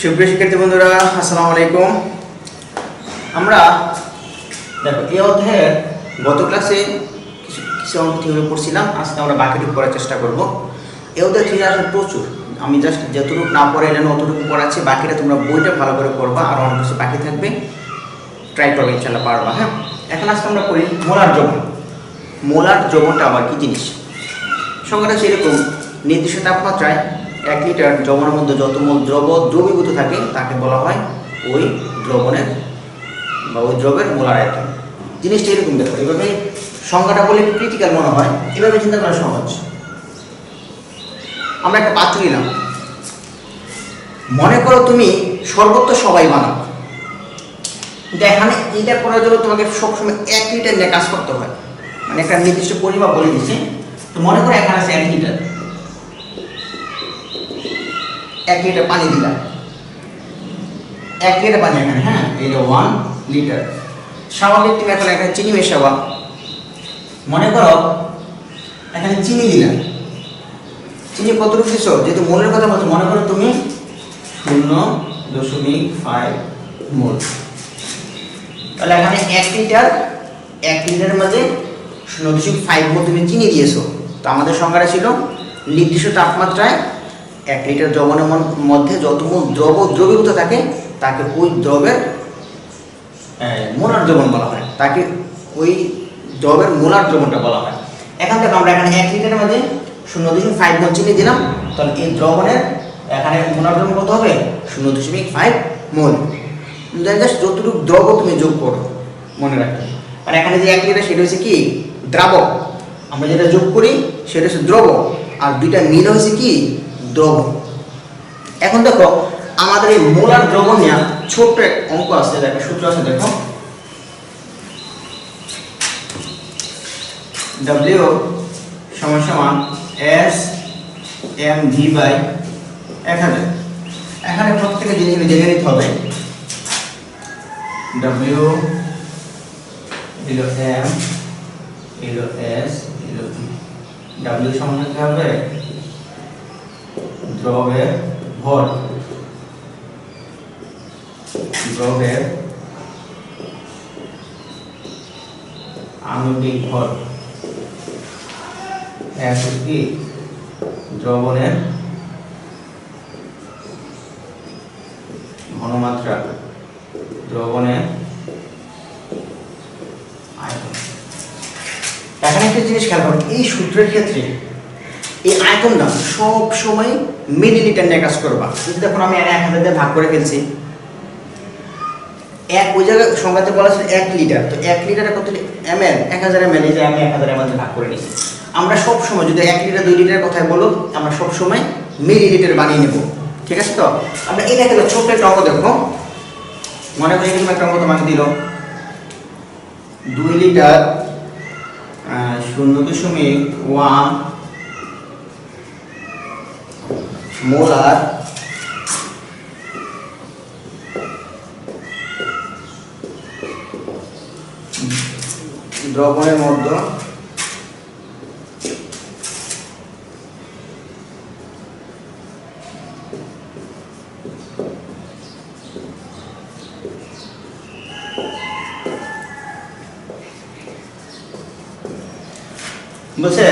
সুপ্রিয় শিক্ষার্থী বন্ধুরা, আসসালামু আলাইকুম। আমরা দেখো এই অধ্যায়ের গত ক্লাসে কিছু অঙ্ক থিওরি পড়ছিলাম। আজকে আমরা বাকিটুকু পড়ার চেষ্টা করব। এই অধ্যায় থিওরি আসলে প্রচুর, আমি জাস্ট যতটুকু না পড়াইলেন অতটুকু পড়াচ্ছি, বাকিটা তোমরা বইটা ভালো করে পড়বা, আর অনেক কিছু বাকি থাকবে, ট্রাই করবে, ইনশাল্লাহ পারবা। হ্যাঁ, এখন আজকে আমরা পড়ি মোলার দ্রবণ। মোলার দ্রবণটা আবার কি জিনিস? সংজ্ঞাটা সেরকম, নির্দিষ্ট তাপমাত্রায় 1 লিটার দ্রবণের মধ্যে যত মোল দ্রবীভূত থাকে তাকে বলা হয় ওই দ্রবণের বা ওই দ্রবের মোলার আয়তন। জিনিসটা এরকম দেখো, এভাবে সংজ্ঞাটা বলে একটু ক্রিটিক্যাল মনে হয়, এভাবে চিন্তা করা সহজ। আমরা একটা পাত্র নিলাম, মনে করো তুমি সর্বত্র সবাই বানাও, কিন্তু এখানে এইটা করার জন্য তোমাকে সবসময় 1 লিটার নিয়ে কাজ করতে হয়, মানে একটা নির্দিষ্ট পরিমাপ বলে দিচ্ছে। তো মনে করো এখানে আছে 1 লিটার, 1 লিটার পানি দিলাম, 1 লিটার পানি এখানে, হ্যাঁ এটা 1 লিটার। স্বাভাবিক তুমি এখন এখানে চিনি মেশাবা, মনে করো এখানে চিনি দিলাম, চিনি কতটুকু দিছো, যেহেতু মোলের কথা বলছো, মনে করো তুমি 0.5 মোল, তাহলে এখানে 1 লিটারের মধ্যে 0.5 মোল তুমি চিনি দিয়েছো। তো আমাদের সংজ্ঞাটা ছিল নির্দিষ্ট তাপমাত্রায় 1 লিটার দ্রবণের মধ্যে যত মোল দ্রবীভূত থাকে তাকে ওই দ্রবের মোলার দ্রবণ বলা হয়, তাকে ওই দ্রবের মোলার দ্রবণটা বলা হয়। এখান থেকে আমরা এখানে 1 লিটারের মধ্যে 0.5 মোল চিনি দিলাম, তাহলে এই দ্রবণের এখানে মোলার দ্রবণ কত হবে? 0.5 মোল। জাস্ট যতটুকু দ্রব তুমি যোগ করো মনে রাখবে। আর এখানে যে 1 লিটার সেটা হচ্ছে কি দ্রাবক, আমরা যেটা যোগ করি সেটা হচ্ছে দ্রব, আর দুইটা মিল হচ্ছে কি দ্রবণ। এখন দেখো আমাদের এই মোলার দ্রবণ নিয়ে ছোট্ট অঙ্ক আছে, দেখো সূত্র আছে, দেখো W সমান S m v বাই 1000। এখানে প্রত্যেকটা জিনিস জেনে নিতে হবে। W হলো m, হলো S, হলো v। W সমান হতে হবে দ্রবের ভর, দ্রবের আণবিক ভর, কি দ্রবণের ঘনমাত্রা, দ্রবণের আয়তন। এখানে একটা জিনিস খেয়াল করো, এই সূত্রের ক্ষেত্রে এই আয়তনটা সব সময় মিলিলিটার নিয়ে কাজ করবা। যদি দেখুন আমি 1000 দিয়ে ভাগ করে ফেলছি, ওই জায়গায় সংখ্যাতে বলা ছিল 1 লিটার, তো 1 লিটারে কত ml? 1000 ml, এই যে আমি 1000 ml ভাগ করে নিয়েছি। আমরা সব সময় যদি 1 লিটার 2 লিটারের কথাই বলো, আমরা সব সময় মিলিলিটার বানিয়ে নেব, ঠিক আছে? তো আমরা এটা গেল ছোট্ট একটা অঙ্ক, দেখো মনে করি এরকম একটা অঙ্ক তোমাকে দিল 2 লিটার 0.1 মোলার দ্রবণের মধ্যে বলছে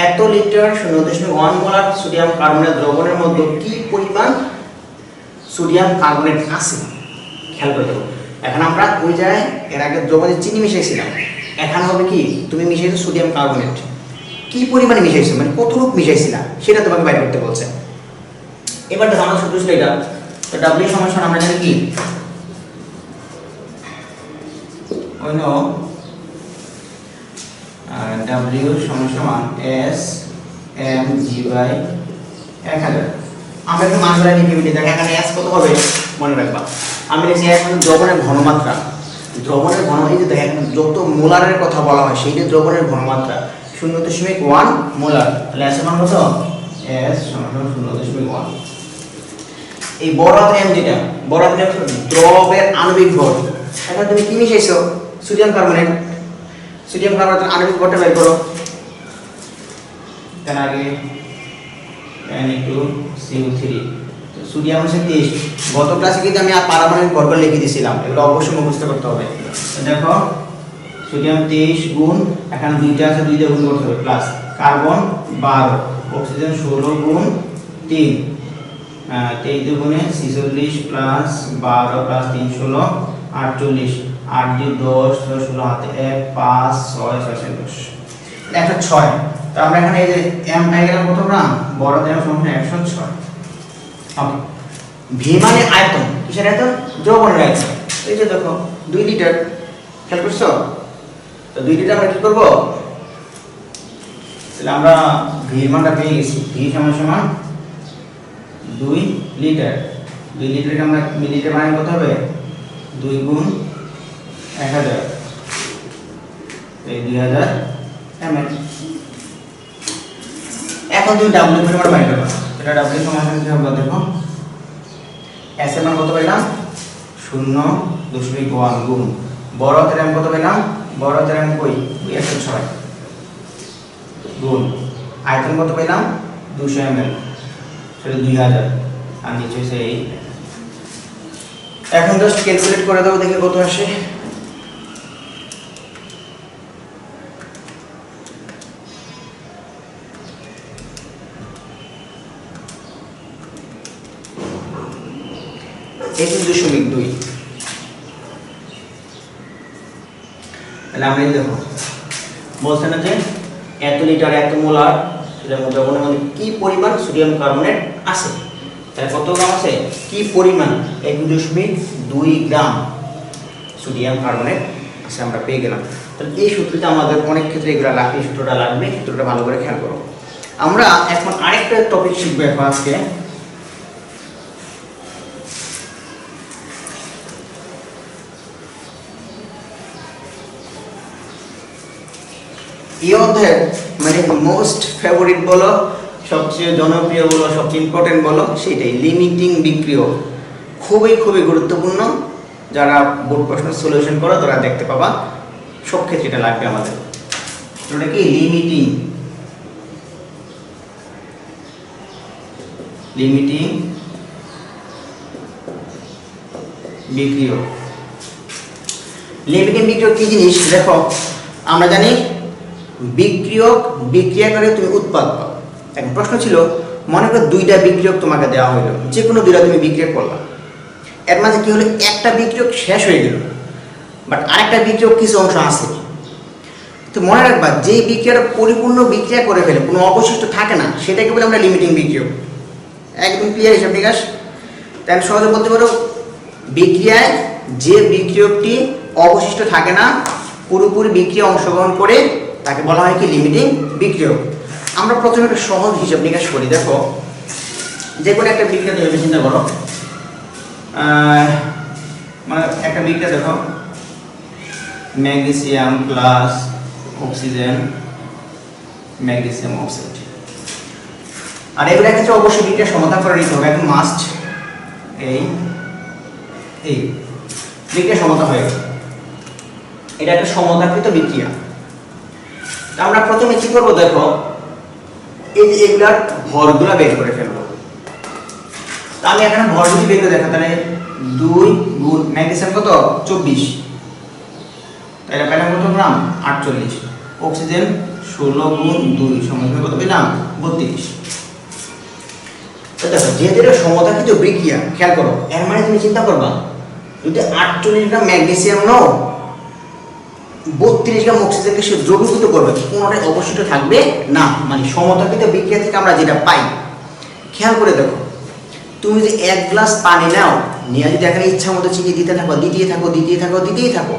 এত লিটার 0.1 মোলার সোডিয়াম কার্বনেট দ্রবণের মধ্যে কি পরিমাণ সোডিয়াম কার্বনেট আছে খেয়াল করে দেবো। এখন আমরা ওই জায়গায় এর আগে দ্রবণে চিনি মিশাইছিলাম, এখন হবে কি তুমি মিশাইছো সোডিয়াম কার্বনেট, কি পরিমাণে মিশাইছো মানে কতটুকু মিশাইছিলা সেটা তোমাকে বাইর করতে বলছে। এবার দেখো আমাদের সূত্র ছিল এটা, তো W সমান আমরা জানি কি ওইনো W সমান S m g বাই 1000। আমরা একটু মান ধরে নিয়ে দেখো এখানে S কত হবে মনে রাখবা। আমি লিখছি এখন দ্রবণের ঘনমাত্রা, দ্রবণের ঘন, এই যে দেখেন যত মোলারের কথা বলা হয় সেইটা দ্রবণের ঘনমাত্রা 0.1 মোলার, তাহলে S সমান কত? S সমান 0.1। এই বড় হাতের m যেটা, বড় হাতের দ্রবের আণবিক ভর, এখন তুমি কি মিশাইছো? Sodium carbonate. সোডিয়াম কার্বনেটের আণবিক ভরটা বের করো। তার আগে Na2CO3, তো সোডিয়াম হচ্ছে 23। গত ক্লাসে কিন্তু আমি পারমাণবিক ভরগুলো লিখে দিয়েছিলাম, এগুলো অবশ্যই মুখস্থ করতে হবে। দেখো সোডিয়াম 23 গুণ, এখানে দুইটা আছে, 2 দিয়ে গুণ করতে হবে, প্লাস কার্বন 12, অক্সিজেন 16 গুণ 3, 23 গুণে 46 প্লাস 12 প্লাস 3 16 48, 8 দিয়ে 10 16 হাতে 1 5 6 6 10, 106। তো আমরা এখানে এই যে m পেয়ে গেলাম কত গ্রাম, বড়দের সমান 106। ওকে, ভি মানে আয়তন, কিসের আয়তন? যৌবনের আয়তন। এই যে দেখো 2 লিটার, খেয়াল করছো? তো 2 লিটার আমরা কি করব, তাহলে আমরা ভি এর মানটা পেয়ে গেছি। ভি সমান সমান 2 লিটার। 2 লিটারকে আমরা মিলিলিটার বানাই কত হবে, 2 গুণ 1000, এই 2000 ml। এখন তুমি ডাব্লিউ পরিমাণ বাইর করবে, এটা ডাব্লিউ সমান কি হবে দেখো, এস এর মান কত পেলাম, 0.1 গুণ বড় হাতের m কত পেলাম, বড় হাতের m কই, 106 গুণ আয়তন কত পেলাম, 200 ml, সেটা 2000, আর নিচে হচ্ছে এই। এখন জাস্ট ক্যালকুলেট করে দাও, দেখি কত আসে। এই 2.2, তাহলে আমরা দেখো বলছে না যে এত লিটার এত মোলার, সেটার মধ্যে কি পরিমাণ সোডিয়াম কার্বনেট আছে, তাহলে কত গ্রাম আছে, কি পরিমাণ, 1.2 গ্রাম সোডিয়াম কার্বনেট আছে আমরা পেয়ে গেলাম। তাহলে এই সূত্রটা আমাদের অনেক ক্ষেত্রে এগুলো লাগবে, এই সূত্রটা লাগবে, সূত্রটা ভালো করে খেয়াল করো। আমরা এখন আরেকটা টপিক শিখবো এখন আজকে, এই অধ্যায়ের মানে মোস্ট ফেভারিট বলো, সবচেয়ে জনপ্রিয় বলো, সবচেয়ে ইম্পর্টেন্ট বলো, সেটাই লিমিটিং বিক্রিয়া। খুবই খুবই গুরুত্বপূর্ণ, যারা বোর্ড প্রশ্ন সলিউশন করো তারা দেখতে পাবা, সব ক্ষেত্রে এটা লাগবে আমাদের। ওটা কি লিমিটিং, লিমিটিং বিক্রিয়া। লিমিটিং বিক্রিয়া কি জিনিস দেখো, আমরা জানি বিক্রিয়ক বিক্রিয়া করে তুমি উৎপাদ পাও। এক প্রশ্ন ছিল, মনে করো 2টা বিক্রিয়ক তোমাকে দেওয়া হলো, যে কোনো 2টা তুমি বিক্রিয়া করলা, এর মাঝে কি হলো, একটা বিক্রিয়ক শেষ হয়ে গেল, বাট আরেকটা বিক্রিয়ক কিছু অংশ আছে। তো মনে রাখবা, যে বিক্রিয়াটা পরিপূর্ণ বিক্রিয়া করে ফেলে, কোনো অবশিষ্ট থাকে না, সেটাকে বলে আমরা লিমিটিং বিক্রিয়ক। একদম ক্লিয়ার হিসাব নিকাশ। তাহলে সহজে বলতে পারো, বিক্রিয়ায় যে বিক্রিয়কটি অবশিষ্ট থাকে না, পুরোপুরি বিক্রিয়া অংশগ্রহণ করে, তাকে বলা হয় কি লিমিটিং বিক্রিয়ক। আমরা প্রথমে একটা সহজ হিসাব নিকাশ করি। দেখো, যে কোনো একটা বিক্রিয়া তুমি চিন্তা করো, মানে একটা বিক্রিয়া দেখো, magnesium plus oxygen, magnesium oxide. আর এগুলো ক্ষেত্রে অবশ্যই বিক্রিয়া সমাধান করে নিতে হবে, একদম মাস্ট। এই এই বিক্রিয়া সমাধান হয়ে গেল, এটা একটা সমাধানকৃত বিক্রিয়া। আমরা প্রথমে কি করবো দেখো, এই যে এগুলার ভরগুলা বের করে ফেলবো। আমি এখানে ভরগুলি বের করে দেখো, তাহলে 2 গুণ ম্যাগনেসিয়াম কত 24, তাহলে পেলাম কত গ্রাম 48, অক্সিজেন 16 গুণ 2 সমান কত পেলাম 32। তো দেখো, যেহেতু এটা সমতাকৃত বিক্রিয়া, খেয়াল করো, এর মানে তুমি চিন্তা করবা, যদি 48 গ্রাম ম্যাগনেসিয়াম নাও, 32 গ্রাম অক্সিজেনকে সে দ্রবীভূত করবে, কোনোটাই অবশিষ্ট থাকবে না। মানে সমতাকৃত বিক্রিয়া থেকে আমরা যেটা পাই, খেয়াল করে দেখো, তুমি যদি 1 গ্লাস পানি নাও, নিয়ে যদি এখানে ইচ্ছা মতো চিনি দিতে থাকো, দিতেই থাকো, দিতেই থাকো, দিতেই থাকো,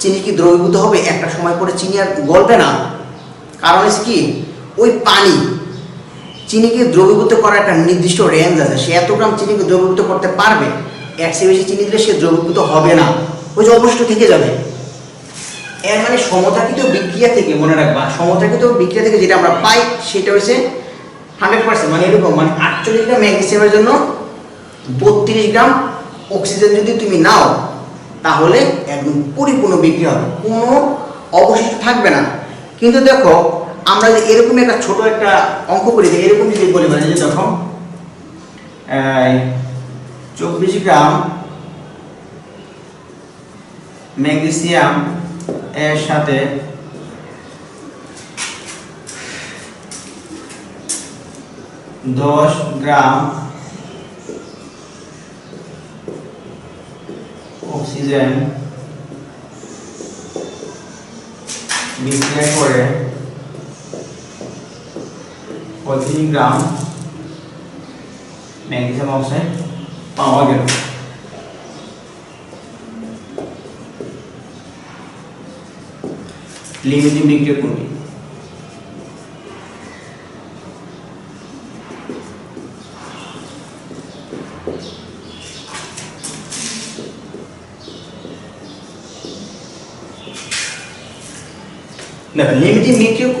চিনি কি দ্রবীভূত হবে? একটা সময় পরে চিনি আর গলবে না। কারণ হচ্ছে কি, ওই পানি চিনিকে দ্রবীভূত করার একটা নির্দিষ্ট রেঞ্জ আছে, সে এত গ্রাম চিনিকে দ্রবীভূত করতে পারবে, এর চেয়ে বেশি চিনি দিলে সে দ্রবীভূত হবে না, ওই যে অবশিষ্ট থেকে যাবে। এর মানে সমতাকৃত বিক্রিয়া থেকে, মনে রাখবা, সমতাকৃত বিক্রিয়া থেকে যেটা আমরা পাই সেটা হচ্ছে 100%, মানে এরকম, মানে 48 গ্রাম ম্যাগনেসিয়ামের জন্য 32 গ্রাম অক্সিজেন যদি তুমি নাও, তাহলে একদম পরিপূর্ণ বিক্রিয়া হবে, কোনো অবশিষ্ট থাকবে না। কিন্তু দেখো, আমরা যে এরকম একটা ছোট একটা অঙ্ক করি, এরকম যদি বলি, মানে যে দেখো 24 গ্রাম ম্যাগনেসিয়াম এর সাথে 10 গ্রাম অক্সিজেন বিক্রিয়া করে 25 গ্রাম ম্যাগনেসিয়াম অক্সাইড পাওয়া গেল। লিমিটিং বিক্রিয়া কোনটি? দেখো লিমিটিং বিক্রিয়ার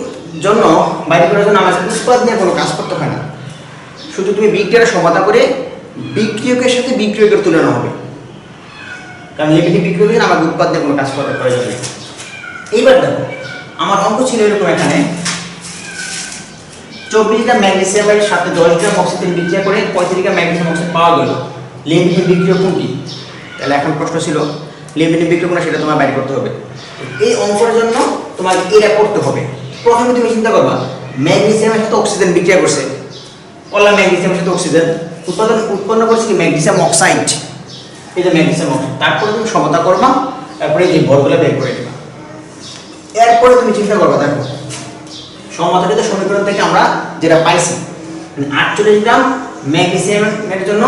জন্য বাইরে করার জন্য আমাদের উৎপাদ নিয়ে কোনো কাজ করতে হয় না, শুধু তুমি বিক্রিয়াটা সমাধান করে বিক্রিয়কের সাথে বিক্রিয়কের তুলনা হবে, কারণ লিমিটিং বিক্রিয়া আমাদের উৎপাদ নিয়ে কোনো কাজ করার প্রয়োজন নেই। এইবার দেখো আমার অঙ্ক ছিল এরকম, এখানে 24 গ্রাম ম্যাগনেসিয়ামের সাথে 10 গ্রাম অক্সিজেন বিক্রিয়া করে 35 গ্রাম ম্যাগনেসিয়াম অক্সাইড পাওয়া গেল। লিমিটিং বিক্রিয়া কোনটি? তাহলে এখন প্রশ্ন ছিল লিমিটিং বিক্রিয়া কোনটা, সেটা তোমার বাইর করতে হবে। এই অঙ্কের জন্য তোমাকে এটা করতে হবে। প্রথমে তুমি চিন্তা করবা ম্যাগনেসিয়ামের সাথে অক্সিজেন বিক্রিয়া করছে, বললাম ম্যাগনেসিয়ামের সাথে অক্সিজেন উৎপন্ন করছে কি ম্যাগনেসিয়াম অক্সাইড, এই যে ম্যাগনেসিয়াম অক্সাইড। তারপরে তুমি সমতা করবা, তারপরে এই ভরগুলো বের করে দিবা। এরপরে তুমি চিন্তা করবা, দেখো সমতাকৃত সমীকরণ থেকে আমরা যেটা পাইছি 48 গ্রাম ম্যাগনেসিয়ামের জন্য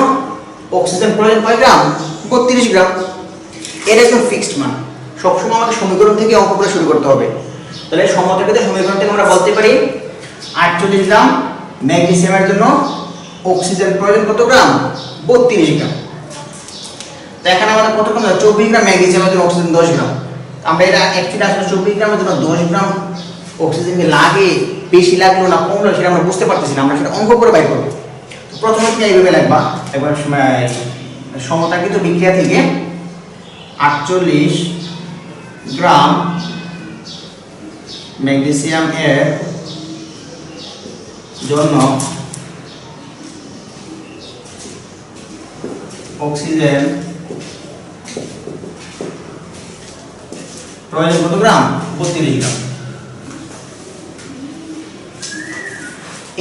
অক্সিজেন প্রয়োজন কয় গ্রাম? 32 গ্রাম। এটা একদম ফিক্সড মান, সবসময় আমাদের সমীকরণ থেকে অঙ্ক করে শুরু করতে হবে। তাহলে সমতাকৃত সমীকরণ থেকে আমরা বলতে পারি 48 গ্রাম ম্যাগনেসিয়ামের জন্য অক্সিজেন প্রয়োজন কত গ্রাম? 32 গ্রাম। তো এখানে আমাদের কত গ্রাম? 24 গ্রাম ম্যাগনেসিয়ামের জন্য অক্সিজেন 10 গ্রাম। আমরা এটা অ্যাকচুয়ালি আসলে 24 গ্রামের জন্য 10 গ্রাম অক্সিজেন লাগে, বেশি লাগলো না কম লাগলো সেটা আমরা বুঝতে পারতেছি না, আমরা সেটা অঙ্ক করে বাইর করবো। প্রথমে তুমি এইভাবে লিখবা, একবার সমতাকৃত বিক্রিয়া থেকে 48 গ্রাম ম্যাগনেসিয়াম এর জন্য অক্সিজেন প্রয়োজন কত গ্রাম? 32 গ্রাম।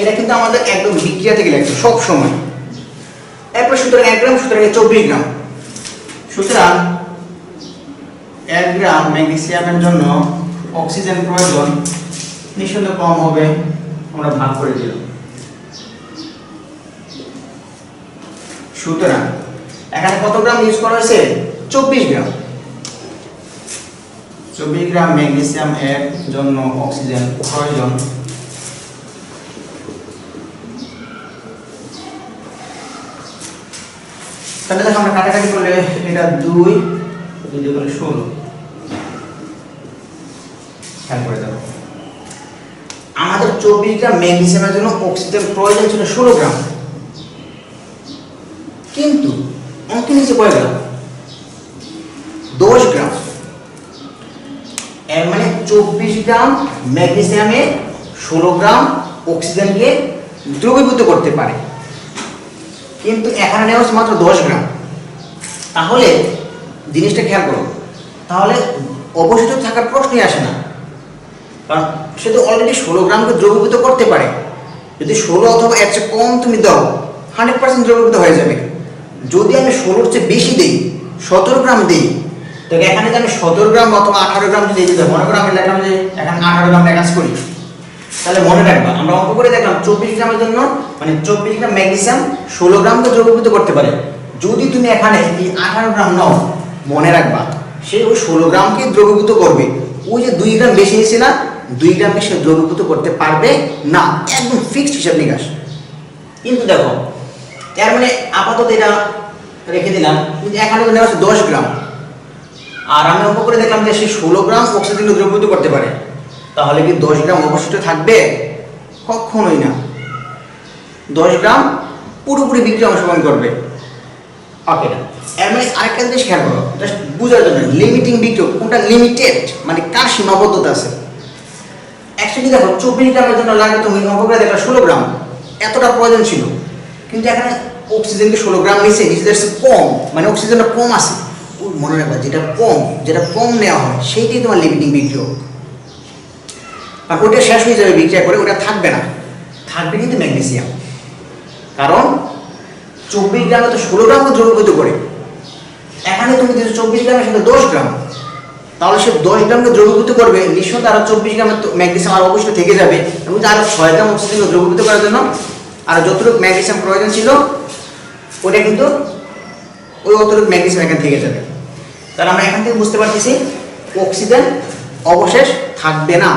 এটা কিন্তু আমাদের একদম বিক্রিয়া থেকে লাগছে সব সময়। এরপর সুতরাং 1 গ্রাম, সুতরাং 24 গ্রাম। সুতরাং 1 গ্রাম ম্যাগনেসিয়ামের জন্য অক্সিজেন প্রয়োজন নিঃসন্দেহে কম হবে, আমরা ভাগ করে দিলাম। সুতরাং এখানে কত গ্রাম ইউজ করা হয়েছে? 24 গ্রাম। 24 গ্রাম ম্যাগনেসিয়াম এর জন্য অক্সিজেন প্রয়োজন তাহলে দেখো আমরা কাটাকাটি করলে এটা 2 2 করে 16 খেয়াল করে দেখো আমাদের 24 গ্রাম ম্যাগনেসিয়ামের জন্য অক্সিজেন প্রয়োজন ছিল 16 গ্রাম, কিন্তু অঙ্কে নিচে কয় গ্রাম? 10 গ্রাম। এর মানে 24 গ্রাম ম্যাগনেসিয়ামে 16 গ্রাম অক্সিজেনকে দ্রবীভূত করতে পারে, কিন্তু এখানে নেওয়া হচ্ছে মাত্র 10 গ্রাম। তাহলে জিনিসটা খেয়াল করো, তাহলে অবশিষ্ট থাকার প্রশ্নই আসে না, কারণ সে তো অলরেডি 16 গ্রামকে দ্রবীভূত করতে পারে। যদি 16 অথবা এর চেয়ে কম তুমি দাও 100% দ্রবীভূত হয়ে যাবে। যদি আমি 16-র চেয়ে বেশি দিই, 17 গ্রাম দিই, তো এখানে যে আমি 17 গ্রাম অথবা 18 গ্রাম যদি দিতে মনে করো আমি লিখলাম যে এখানে 18 গ্রাম কাজ করি, তাহলে মনে রাখবা আমরা অঙ্ক করে দেখলাম 24 গ্রামের জন্য মানে 24 গ্রাম ম্যাগনেসিয়াম 16 গ্রামকে দ্রবীভূত করতে পারে। যদি তুমি এখানে এই 18 গ্রাম নাও, মনে রাখবা সে ওই 16 গ্রামকে দ্রবীভূত করবে, ওই যে 2 গ্রাম বেশি নিয়েছে না, 2 গ্রামকে সে দ্রবীভূত করতে পারবে না, একদম ফিক্সড হিসাব নিকাশ। কিন্তু দেখো এর মানে আপাতত এটা রেখে দিলাম, কিন্তু এখানে নেওয়া হচ্ছে 10 গ্রাম, আর আমি অঙ্ক করে দেখলাম যে সে 16 গ্রাম অক্সিজেনকে দ্রবীভূত করতে পারে, তাহলে কি 10 গ্রাম অবশিষ্ট থাকবে? কখনোই না। 10 গ্রাম পুরোপুরি বিক্রিয়া অংশগ্রহণ করবে। ওকে না, এর মানে আরেকটা জিনিস খেয়াল করো, জাস্ট বোঝার জন্য লিমিটিং বিক্রিয়া কোনটা লিমিটেড, মানে কার সীমাবদ্ধতা আছে। অ্যাকচুয়ালি দেখো 24 গ্রামের জন্য লাগে তুমি অঙ্ক করে দেখো 16 গ্রাম, এতটা প্রয়োজন ছিল, কিন্তু এখানে অক্সিজেনকে 16 গ্রাম নিচে নিজেদের কম, মানে অক্সিজেনটা কম আছে, মনে রাখবা যেটা কম নেওয়া হয় সেইটাই তোমার লিমিটিং বিক্রিয়ক। আর ওটা শেষ হয়ে যাবে বিক্রিয়া করে, ওটা থাকবে না, থাকবে কিন্তু ম্যাগনেসিয়াম। কারণ 24 গ্রামে তো 16 গ্রাম দ্রবীভূত করে, এখানে তুমি দিচ্ছ 24 গ্রামের সাথে 10 গ্রাম, তাহলে সে 10 গ্রামকে দ্রবীভূত করবে, নিশ্চয়ই আরো 24 গ্রামের ম্যাগনেসিয়াম আর অবশ্যই থেকে যাবে, এবং আরো 6 গ্রাম অক্সিজেনকে দ্রবীভূত করার জন্য আর যতটুকু ম্যাগনেসিয়াম প্রয়োজন ছিল ওটা কিন্তু ওই অতটুকু ম্যাগনেসিয়াম এখানে থেকে যাবে। তাহলে আমরা এখান থেকে বুঝতে পারতেছি অক্সিজেন অবশেষ থাকবে না,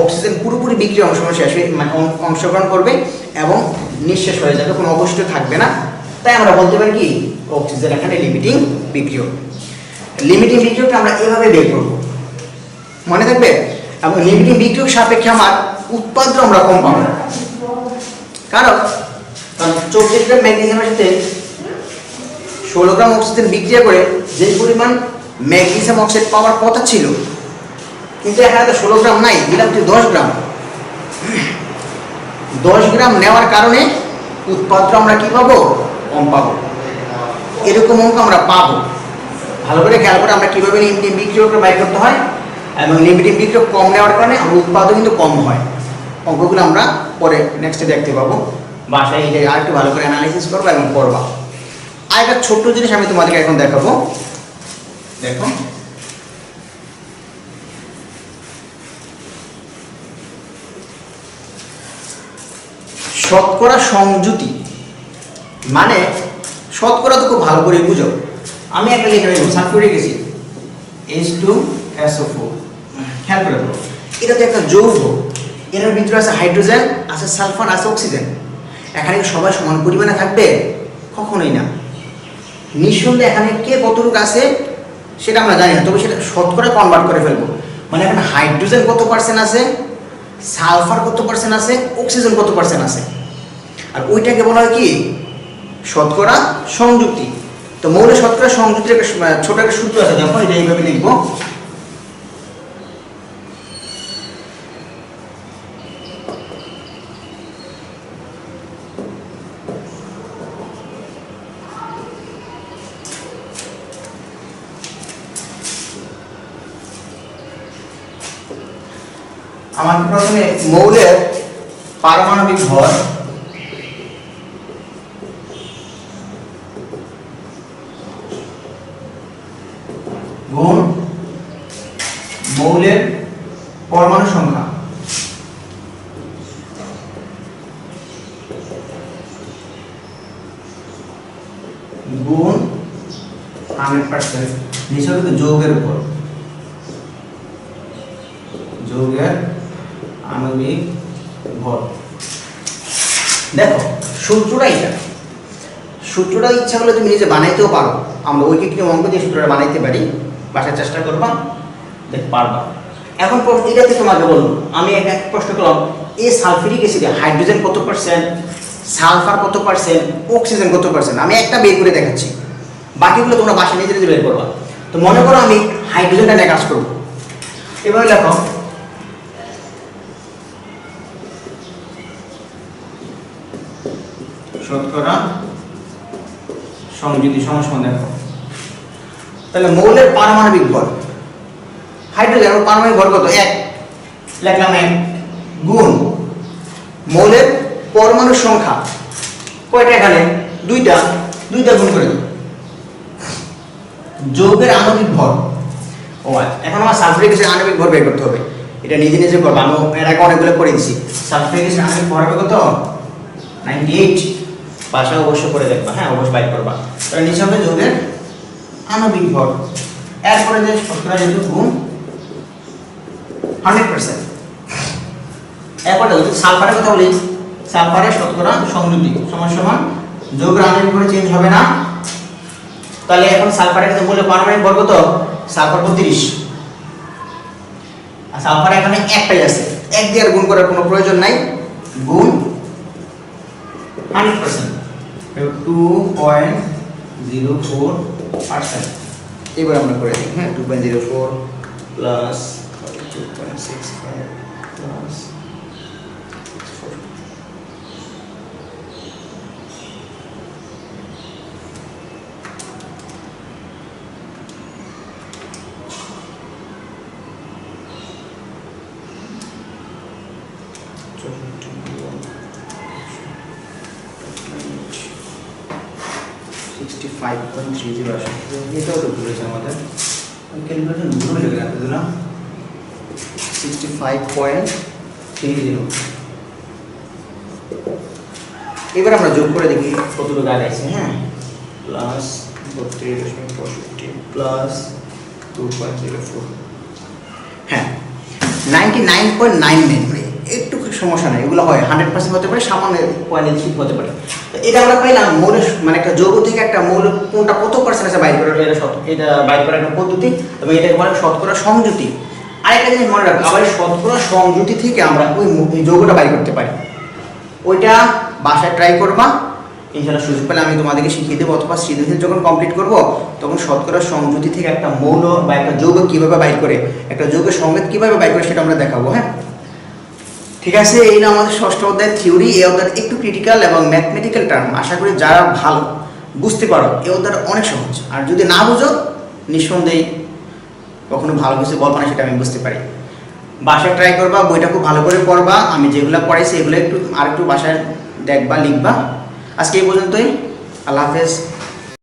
অক্সিজেন পুরোপুরি বিক্রিয়া অংশগ্রহণ করবে এবং নিঃশেষ হয়ে যাবে, কোনো অবশিষ্ট থাকবে না। তাই আমরা বলতে পারি কি অক্সিজেন এখানে লিমিটিং বিক্রিয়ক। লিমিটিং বিক্রিয়কটা আমরা এভাবে বের করব, মনে থাকবে। এবং লিমিটিং বিক্রিয়ক সাপেক্ষে আমার উৎপাদন আমরা কম পাবো, কারণ 24 গ্রাম ম্যাগনেসিয়ামের সাথে 16 গ্রাম অক্সিজেন বিক্রিয়া করে যে পরিমাণ ম্যাগনেসিয়াম অক্সাইড পাওয়ার কথা ছিল, কিন্তু এখানে তো 16 গ্রাম নাই, দিলাম তো 10 গ্রাম। 10 গ্রাম নেওয়ার কারণে উৎপাদন আমরা কি পাবো, কম পাবো। এরকম অঙ্ক আমরা পাবো। ভালো করে খেয়াল করে আমরা কিভাবে লিমিটিং বিক্রিয়কটা বাই করতে হয়, এবং লিমিটিং বিক্রিয়ক কম নেওয়ার কারণে আমার উৎপাদন কিন্তু কম হয়। অঙ্কগুলো আমরা পরে নেক্সটে দেখতে পাবো, বাসায় এটা আর একটু ভালো করে অ্যানালাইসিস করবো এবং করবা। আর একটা ছোট্ট জিনিস আমি তোমাদেরকে এখন দেখাবো, দেখো শতকরা সংযুতি মানে শতকরা তো খুব ভালো করে বুঝো। আমি একটা লিখে রাখবো, সালফিউরিক অ্যাসিড H2SO4, খেয়াল করে দেখো, এটা তো একটা যৌগ, এর ভিতরে আছে হাইড্রোজেন, আছে সালফার, আছে অক্সিজেন। এখানে সবাই সমান পরিমাণে থাকবে? কখনোই না। নিঃসন্দেহে এখানে কে কতটুকু আছে সেটা আমরা জানি না, তবে সেটা শতকরা কনভার্ট করে ফেলবো। মানে এখানে হাইড্রোজেন কত পার্সেন্ট আছে, সালফার কত পার্সেন্ট আছে, অক্সিজেন কত পার্সেন্ট আছে, আর ওইটাকে বলা হয় কি শতকরা সংযুক্তি। তো মৌলের শতকরা সংযুক্তির একটা ছোট একটা সূত্র আছে, দেখো এটা এইভাবে লিখবো। আমাকে প্রথমে মৌলের পারমাণবিক ভর গুণ মৌলের পরমাণু সংখ্যা গুণ 100% নিশ্চয় কিন্তু যৌগের উপর, যৌগের আণবিক ভর। দেখো সূত্রটা এটা, সূত্রটা ইচ্ছা করলে তুমি নিজে বানাইতেও পারো, আমরা ঐকিক অঙ্ক দিয়ে সূত্রটা বানাইতে পারি, বাসার চেষ্টা করবা, দেখ পারবা। এখন এটাতে তোমাকে বলবো, আমি একটা প্রশ্ন করলাম, এই সালফিউরিক অ্যাসিডে হাইড্রোজেন কত পার্সেন্ট, সালফার কত পার্সেন্ট, অক্সিজেন কত পার্সেন্ট, আমি একটা বের করে দেখাচ্ছি, বাকিগুলো তোমরা বাসায় নিজে নিজে বের করবা। তো মনে করো আমি হাইড্রোজেনটা নিয়ে কাজ করবো, এভাবে লেখো শতকরা সংযুতি সমান দেখো, তাহলে মৌলের পারমাণবিক ভর হাইড্রোজেন পারমাণবিক ভর কত, 1 লিখলাম, 1 গুণ মৌলের পরমাণু সংখ্যা কয়টা, এখানে দুইটা গুণ করে দেব, যৌগের আণবিক ভর। ও এখন আমার সালফিউরিক অ্যাসিডের আণবিক ভর বের করতে হবে, এটা নিজে নিজে করবো, আমি এর আগে অনেকগুলো করে দিচ্ছি। সালফিউরিক অ্যাসিডের আণবিক ভর হবে কত, 98, বাসা অবশ্যই করে দেখবা, হ্যাঁ অবশ্যই বাইর করবা। তাহলে নিচে হবে যৌগের আণবিক ভর, এরপরে যে শতকরা যেহেতু গুণ 100%। এরপরে যদি সালফারের কথা বলি, সালফারের শতকরা সংযুতি সমান যৌগের আণবিক ভর চেঞ্জ হবে না। তাহলে এখন সালফারের ক্ষেত্রে বলে পারমাণবিক ভর কত, সালফার 32, আর সালফার এখানে একটাই আছে, 1 দিয়ে আর গুণ করার কোনো প্রয়োজন নাই, গুণ 100%, 2.04%। এবার আমরা করে দিই, হ্যাঁ 2.04 প্লাস 2.65 প্লাস 4। 65.30 আসে, এটাও তো ভুল হয়েছে আমাদের, ক্যালকুলেশন ভুল হয়ে গেল, দিলাম 65.30। এবার আমরা যোগ করে দেখি কতটুকু দাঁড়াইছে। হ্যাঁ, প্লাস 32.65 প্লাস 2.04, হ্যাঁ 99.99, মানে একটু সমস্যা নেই, এগুলো হয় 100% হতে পারে, সামান্য পয়েন্ট ঠিক হতে পারে। তো এটা আমরা পাইলাম মৌলের, মানে একটা যৌগ থেকে একটা মৌল কোনটা কত পার্সেন্ট আছে বাইর করার, এটা বাইর করার একটা পদ্ধতি, এবং এটাকে বলে শতকরা সংযুতি। আরেকটা জিনিস মনে রাখবো, আবার শতকরা সংযুতি থেকে আমরা ওই যৌগটা বাইর করতে পারি। ওইটা বাসায় ট্রাই করবা, ইনশাআল্লাহ সুযোগ পেলে আমি তোমাদেরকে শিখিয়ে দেবো, অথবা সৃজনশীল যখন কমপ্লিট করবো তখন শতকরা সংযুতি থেকে একটা মৌল বা একটা যৌগ কীভাবে বাইর করে, একটা যৌগের সংকেত কীভাবে বাইর করে সেটা আমরা দেখাবো। হ্যাঁ, ঠিক আছে। এই না আমাদের ষষ্ঠ অধ্যায়ের থিওরি। এই অধ্যায় একটু ক্রিটিক্যাল এবং ম্যাথমেটিক্যাল টার্ম, আশা করি যারা ভালো বুঝতে পারো এই অধ্যায়টা অনেক সহজ, আর যদি না বুঝো নিঃসন্দেহে কখনো ভালো কিছু বলবো না, সেটা আমি বুঝতে পারি। বাসায় ট্রাই করবা, বইটা খুব ভালো করে পড়বা, আমি যেগুলো পড়াইছি এগুলো একটু বাসায় দেখবা, লিখবা। আজকে এই পর্যন্তই, আল্লাহ হাফেজ।